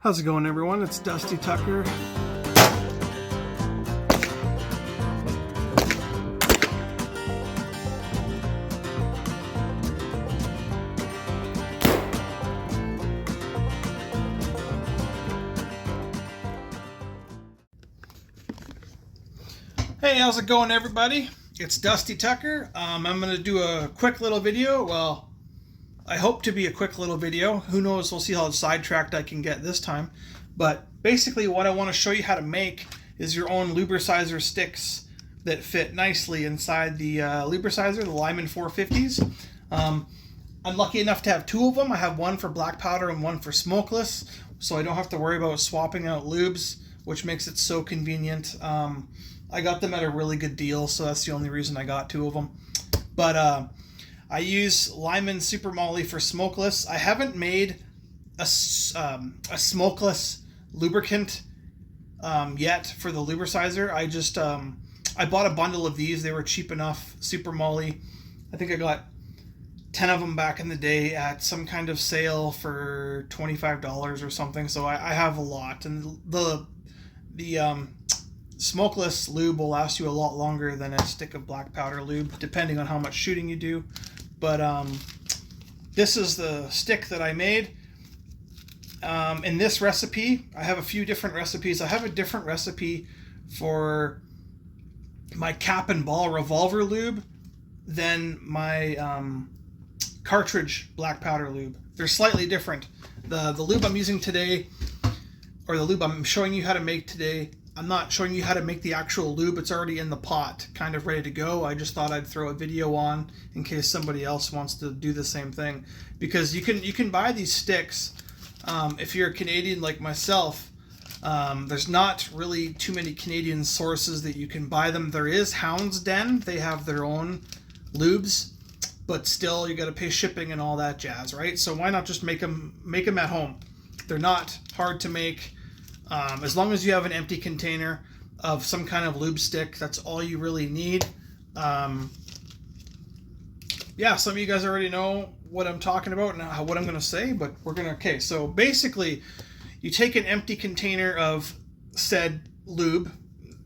How's it going, everyone? It's Dusty Tucker. Hey, how's it going, everybody? It's Dusty Tucker. I'm going to do a quick little video. Well, I hope to be a quick little video. Who knows? We'll see how sidetracked I can get this time. But basically what I want to show you how to make is your own lubricizer sticks that fit nicely inside the lubricizer, the Lyman 450s. I'm lucky enough to have two of them. I have one for black powder and one for smokeless, so I don't have to worry about swapping out lubes, which makes it so convenient. I got them at a really good deal, so that's the only reason I got two of them. But I use Lyman Super Moly for smokeless. I haven't made a smokeless lubricant yet for the lubricizer. I just I bought a bundle of these. They were cheap enough. Super Moly. I think I got 10 of them back in the day at some kind of sale for $25 or something. So I have a lot, and the smokeless lube will last you a lot longer than a stick of black powder lube, depending on how much shooting you do. But this is the stick that I made. In this recipe, I have a few different recipes. I have a different recipe for my cap and ball revolver lube than my cartridge black powder lube. They're slightly different. The lube I'm using today, or the lube I'm showing you how to make today, I'm not showing you how to make the actual lube. It's already in the pot, kind of ready to go. I just thought I'd throw a video on in case somebody else wants to do the same thing. Because you can buy these sticks if you're a Canadian like myself. There's not really too many Canadian sources that you can buy them. There is Hound's Den. They have their own lubes, but still you got to pay shipping and all that jazz, right? So why not just make them at home? They're not hard to make. As long as you have an empty container of some kind of lube stick, that's all you really need. Yeah, some of you guys already know what I'm talking about and what I'm going to say, but okay, so basically you take an empty container of said lube.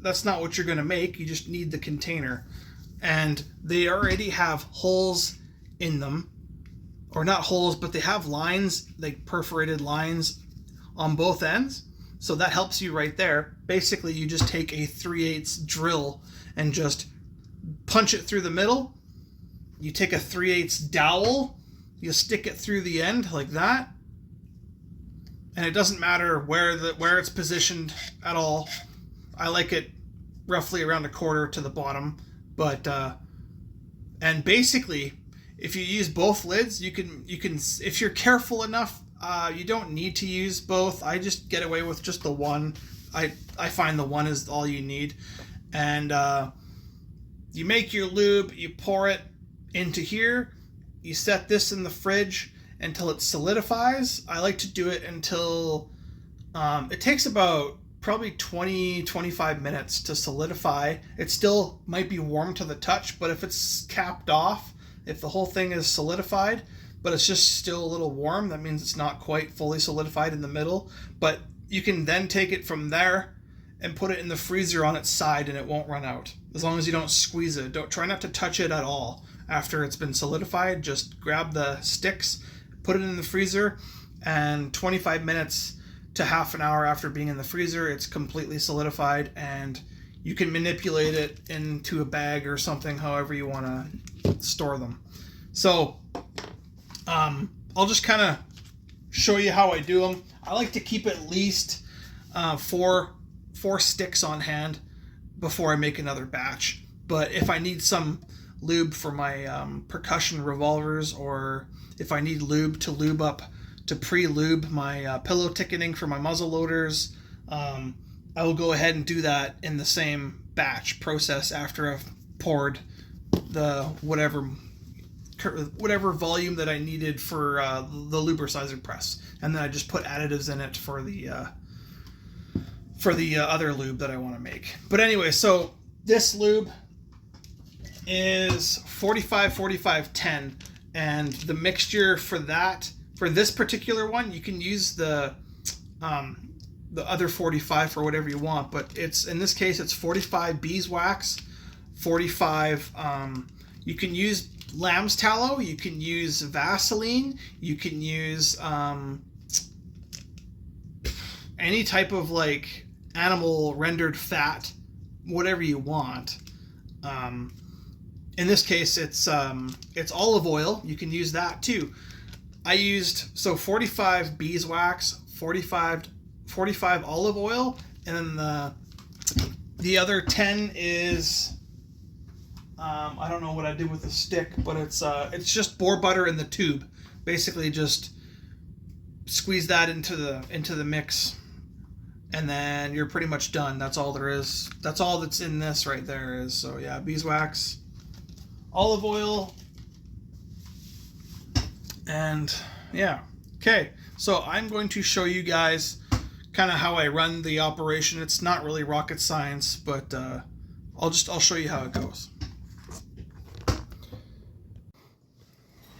That's not what you're going to make. You just need the container. And they already have holes in them. Or not holes, but they have lines, like perforated lines on both ends. So that helps you right there. Basically, you just take a 3/8 drill and just punch it through the middle. You take a 3/8 dowel, you stick it through the end like that. And it doesn't matter where it's positioned at all. I like it roughly around a quarter to the bottom. But and basically, if you use both lids, you can if you're careful enough, you don't need to use both. I just get away with just the one. I find the one is all you need. And you make your lube, you pour it into here, you set this in the fridge until it solidifies. I like to do it until it takes about probably 20-25 minutes to solidify. It still might be warm to the touch, but if it's capped off, if the whole thing is solidified, but it's just still a little warm, that means it's not quite fully solidified in the middle. But you can then take it from there and put it in the freezer on its side, and it won't run out, as long as you don't squeeze it. Don't try not to touch it at all after it's been solidified. Just grab the sticks, put it in the freezer, and 25 minutes to half an hour after being in the freezer, it's completely solidified, and you can manipulate it into a bag or something, however you want to store them. So I'll just kind of show you how I do them. I like to keep at least four sticks on hand before I make another batch. But if I need some lube for my percussion revolvers, or if I need lube to pre-lube my pillow ticketing for my muzzle loaders, I will go ahead and do that in the same batch process after I've poured the whatever volume that I needed for the lubricizer press, and then I just put additives in it for the other lube that I want to make. But anyway, so this lube is 45-45-10, and the mixture for this particular one, you can use the the other 45 for whatever you want, but it's, in this case, it's 45 beeswax, 45, you can use lamb's tallow, you can use Vaseline, you can use any type of like animal rendered fat, whatever you want. In this case, it's olive oil. You can use that too. I used 45 beeswax, 45 olive oil, and then the other 10 is I don't know what I did with the stick, but it's just boar butter in the tube. Basically, just squeeze that into the mix, and then you're pretty much done. That's all there is. That's all that's in this right there is. So yeah, beeswax, olive oil, and yeah. Okay, so I'm going to show you guys kind of how I run the operation. It's not really rocket science, but I'll show you how it goes.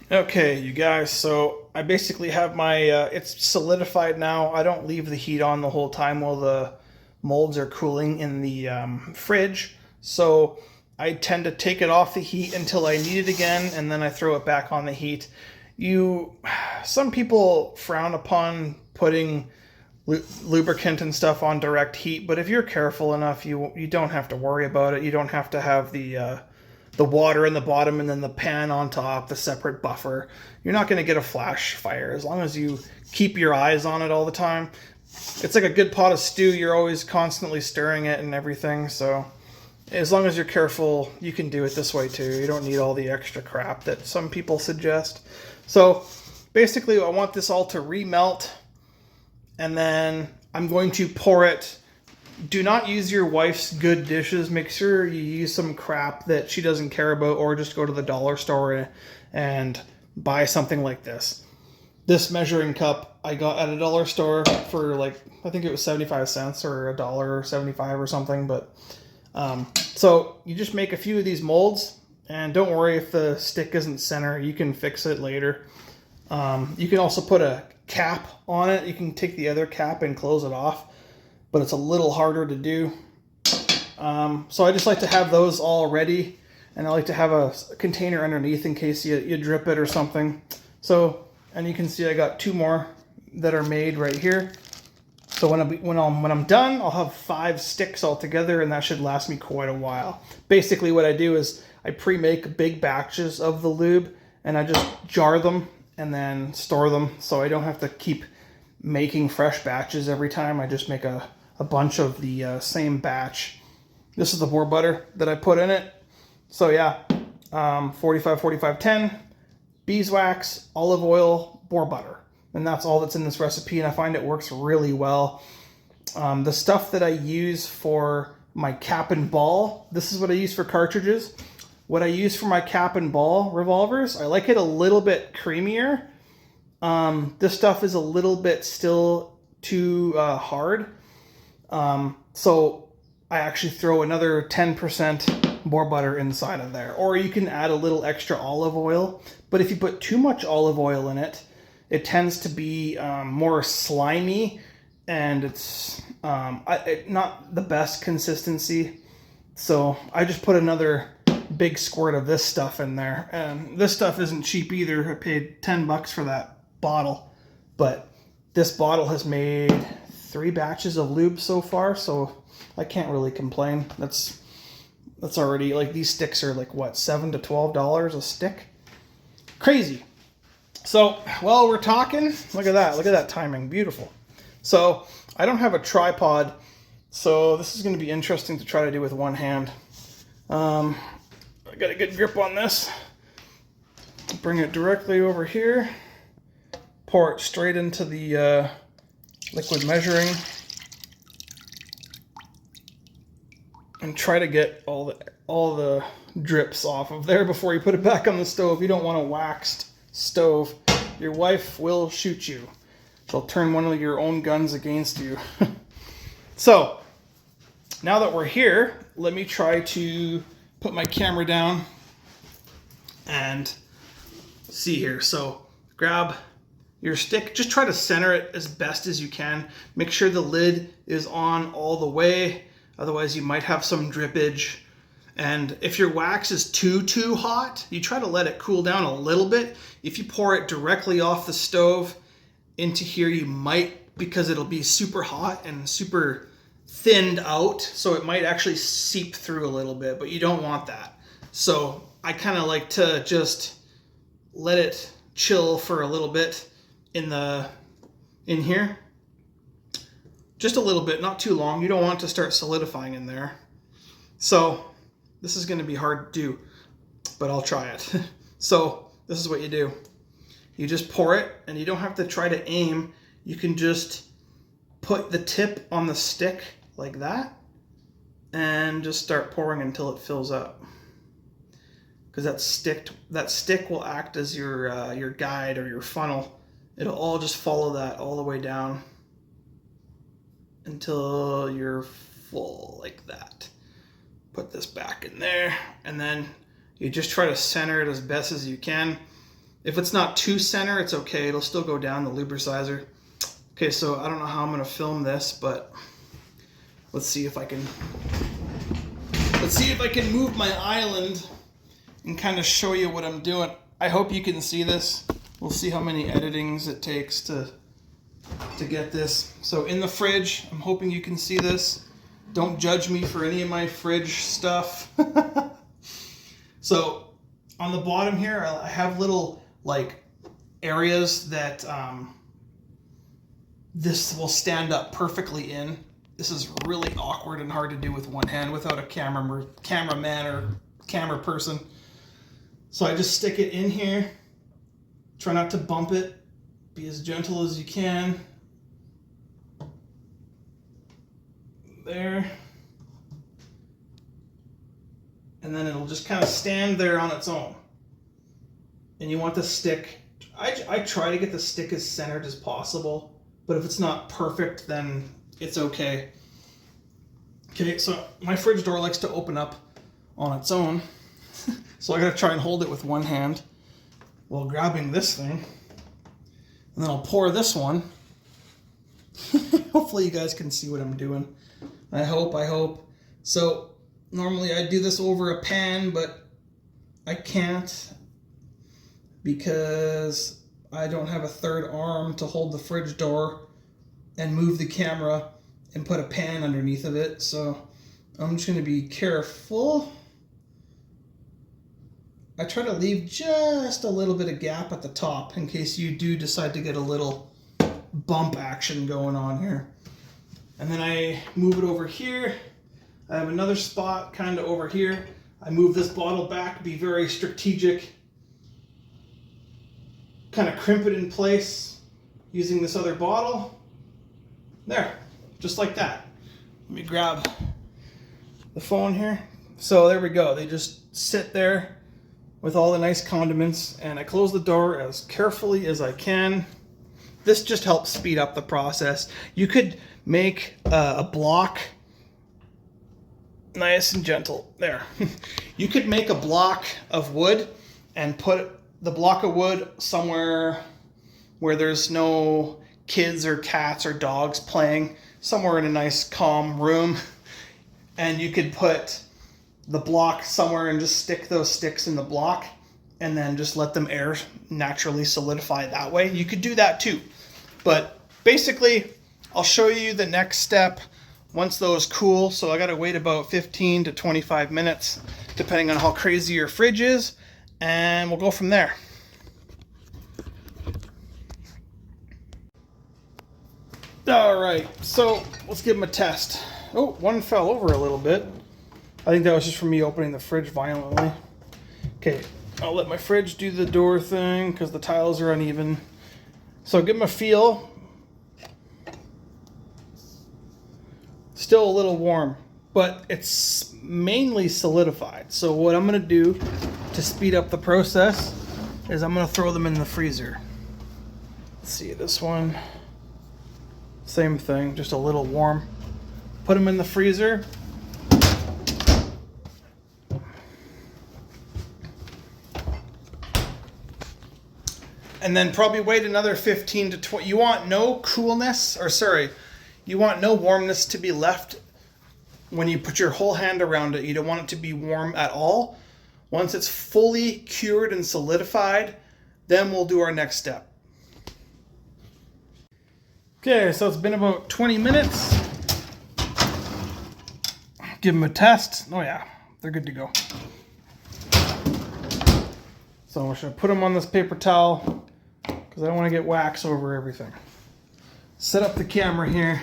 Okay, you guys, so I basically have my, it's solidified now. I don't leave the heat on the whole time while the molds are cooling in the fridge. So I tend to take it off the heat until I need it again, and then I throw it back on the heat. Some people frown upon putting lubricant and stuff on direct heat, but if you're careful enough, you don't have to worry about it. You don't have to have the water in the bottom and then the pan on top, the separate buffer. You're not going to get a flash fire as long as you keep your eyes on it all the time. It's like a good pot of stew. You're always constantly stirring it and everything. So as long as you're careful, you can do it this way too. You don't need all the extra crap that some people suggest. So basically I want this all to remelt, and then I'm going to pour it. Do not use your wife's good dishes. Make sure you use some crap that she doesn't care about, or just go to the dollar store and buy something like this. This measuring cup I got at a dollar store for like, I think it was 75 cents or $1.75 or something. But so you just make a few of these molds, and don't worry if the stick isn't center. You can fix it later. You can also put a cap on it. You can take the other cap and close it off, but it's a little harder to do. So I just like to have those all ready, and I like to have a container underneath in case you drip it or something. So, and you can see I got 2 more that are made right here. So when I'm done, I'll have 5 sticks all together, and that should last me quite a while. Basically what I do is I pre-make big batches of the lube, and I just jar them and then store them, so I don't have to keep making fresh batches every time. I just make a bunch of the same batch. This is the boar butter that I put in it. So yeah, 45, 45, 10, beeswax, olive oil, boar butter. And that's all that's in this recipe, and I find it works really well. The stuff that I use for my cap and ball, this is what I use for cartridges. What I use for my cap and ball revolvers, I like it a little bit creamier. This stuff is a little bit still too hard. So I actually throw another 10% boar butter inside of there. Or you can add a little extra olive oil. But if you put too much olive oil in it, it tends to be more slimy, and it's not the best consistency. So I just put another big squirt of this stuff in there. And this stuff isn't cheap either. I paid $10 for that bottle. But this bottle has made 3 batches of lube so far, so I can't really complain. That's already, like, these sticks are like what, $7 to $12 a stick? Crazy. So while we're talking, look at that timing, beautiful. So I don't have a tripod, so this is going to be interesting to try to do with one hand. I got a good grip on this. Bring it directly over here. Pour it straight into the liquid measuring, and try to get all the drips off of there before you put it back on the stove. You don't want a waxed stove. Your wife will shoot you. She'll turn one of your own guns against you. So now that we're here, let me try to put my camera down and see here. So grab your stick, just try to center it as best as you can. Make sure the lid is on all the way, otherwise you might have some drippage. And if your wax is too hot, you try to let it cool down a little bit. If you pour it directly off the stove into here, you might, because it'll be super hot and super thinned out, so it might actually seep through a little bit, but you don't want that. So I kind of like to just let it chill for a little bit in here. Just a little bit, not too long. You don't want it to start solidifying in there. So this is going to be hard to do, but I'll try it. So this is what you do. You just pour it, and you don't have to try to aim. You can just put the tip on the stick like that and just start pouring until it fills up. Because that stick will act as your guide or your funnel. It'll all just follow that all the way down until you're full like that. Put this back in there, and then you just try to center it as best as you can. If it's not too center, it's okay. It'll still go down the lubricizer. Okay, so I don't know how I'm gonna film this, but let's see if I can move my island and kind of show you what I'm doing. I hope you can see this. We'll see how many editings it takes to get this. So in the fridge, I'm hoping you can see this. Don't judge me for any of my fridge stuff. So on the bottom here, I have little like areas that this will stand up perfectly in. This is really awkward and hard to do with one hand without a cameraman or camera person. So I just stick it in here. Try not to bump it. Be as gentle as you can. There. And then it'll just kind of stand there on its own. And you want the stick, I try to get the stick as centered as possible, but if it's not perfect, then it's okay. Okay, so my fridge door likes to open up on its own. So I gotta try and hold it with one hand while grabbing this thing. And then I'll pour this one. Hopefully you guys can see what I'm doing. I hope. So normally I do this over a pan, but I can't because I don't have a third arm to hold the fridge door and move the camera and put a pan underneath of it. So I'm just going to be careful. I try to leave just a little bit of gap at the top in case you do decide to get a little bump action going on here. And then I move it over here. I have another spot kind of over here. I move this bottle back, be very strategic. Kind of crimp it in place using this other bottle. There, just like that. Let me grab the phone here. So there we go. They just sit there with all the nice condiments, and I close the door as carefully as I can. This just helps speed up the process. You could make a block nice and gentle. There. You could make a block of wood and put the block of wood somewhere where there's no kids or cats or dogs playing, somewhere in a nice calm room. And you could put the block somewhere and just stick those sticks in the block and then just let them air naturally solidify that way. You could do that too. But basically, I'll show you the next step once those cool. So I gotta wait about 15 to 25 minutes, depending on how crazy your fridge is, and we'll go from there. All right, so let's give them a test. Oh, one fell over a little bit. I think that was just from me opening the fridge violently. Okay, I'll let my fridge do the door thing because the tiles are uneven. So give them a feel. Still a little warm, but it's mainly solidified. So what I'm gonna do to speed up the process is I'm gonna throw them in the freezer. Let's see, this one, same thing, just a little warm. Put them in the freezer. and then probably wait another 15 to 20. You want no coolness, or sorry, you want no warmness to be left when you put your whole hand around it. You don't want it to be warm at all. Once it's fully cured and solidified, then we'll do our next step. Okay, so it's been about 20 minutes. Give them a test. Oh yeah, they're good to go. So I'm just going to put them on this paper towel because I don't want to get wax over everything. Set up the camera here.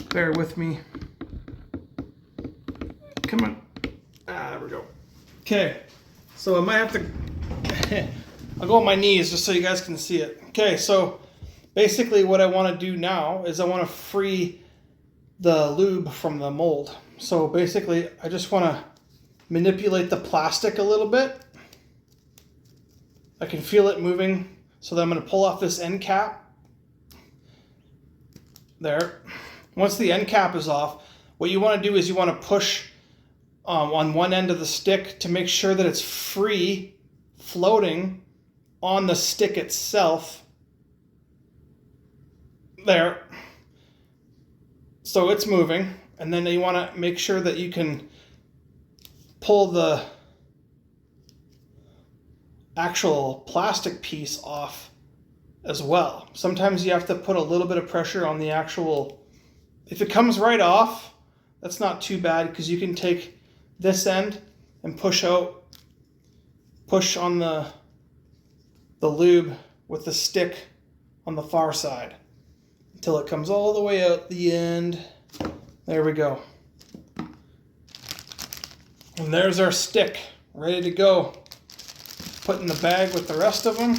Bear with me. Come on. Ah, there we go. Okay, so I might have to... I'll go on my knees just so you guys can see it. Okay, so basically what I want to do now is I want to free the lube from the mold. So basically I just want to manipulate the plastic a little bit. I can feel it moving, so that I'm going to pull off this end cap. There. Once the end cap is off, what you want to do is you want to push on one end of the stick to make sure that it's free, floating on the stick itself. There. So it's moving, and then you want to make sure that you can pull the actual plastic piece off as well. Sometimes you have to put a little bit of pressure on the actual... If it comes right off, that's not too bad, because you can take this end and push on the lube with the stick on the far side until it comes all the way out the end. There we go. And there's our stick, ready to go. Put in the bag with the rest of them.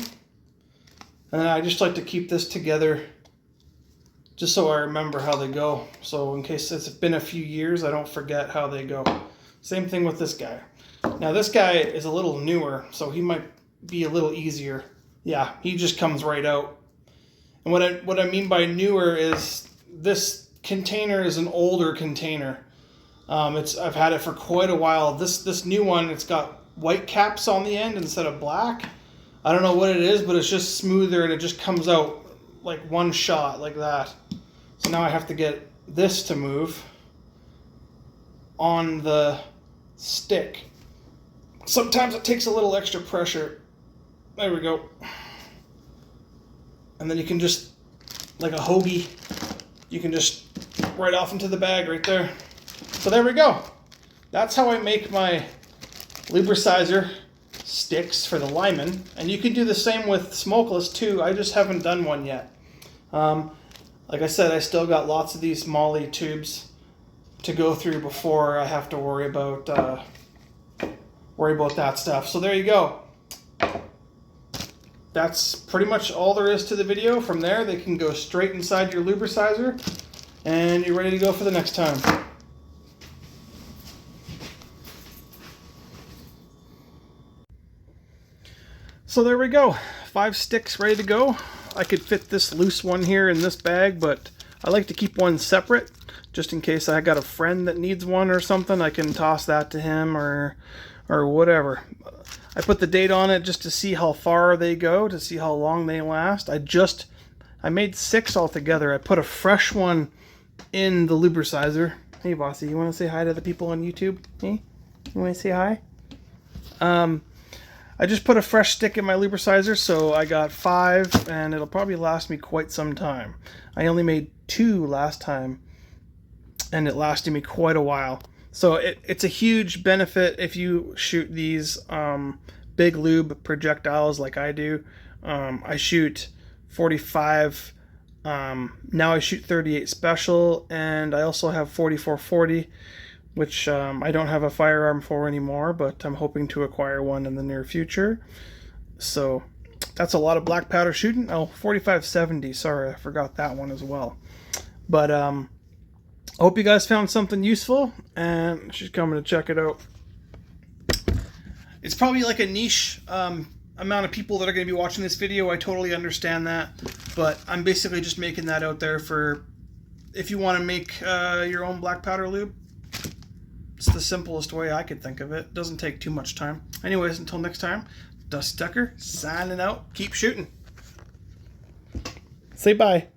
And I just like to keep this together just so I remember how they go. So in case it's been a few years, I don't forget how they go. Same thing with this guy. Now this guy is a little newer, so he might be a little easier. Yeah, he just comes right out. And what I mean by newer is this container is an older container. I've had it for quite a while. This new one, it's got white caps on the end instead of black. I don't know what it is, but it's just smoother and it just comes out like one shot like that. So now I have to get this to move on the stick. Sometimes it takes a little extra pressure. There we go. And then you can just, like a hoagie, you can just right off into the bag right there. So there we go. That's how I make my lubricizer sticks for the Lyman, and you can do the same with smokeless too. I just haven't done one yet. Like I said, I still got lots of these Molly tubes to go through before I have to worry about that stuff. So there you go. That's pretty much all there is to the video. From there, they can go straight inside your lubricizer, and you're ready to go for the next time. So there we go, 5 sticks ready to go. I could fit this loose one here in this bag, but I like to keep one separate, just in case I got a friend that needs one or something. I can toss that to him or whatever. I put the date on it just to see how far they go, to see how long they last. I made 6 altogether. I put a fresh one in the lubricizer. Hey bossy, you want to say hi to the people on YouTube? Hey, you want to say hi? I just put a fresh stick in my lubricizer, so I got 5, and it'll probably last me quite some time. I only made 2 last time, and it lasted me quite a while. So it's a huge benefit if you shoot these big lube projectiles like I do. I shoot 45, now I shoot 38 special, and I also have 44-40, which I don't have a firearm for anymore, but I'm hoping to acquire one in the near future. So that's a lot of black powder shooting. Oh, 45-70, sorry, I forgot that one as well. But I hope you guys found something useful, and she's coming to check it out. It's probably like a niche amount of people that are going to be watching this video. I totally understand that, but I'm basically just making that out there for if you want to make your own black powder lube. It's the simplest way I could think of it. Doesn't take too much time. Anyways, until next time, Dusty Tucker signing out. Keep shooting. Say bye.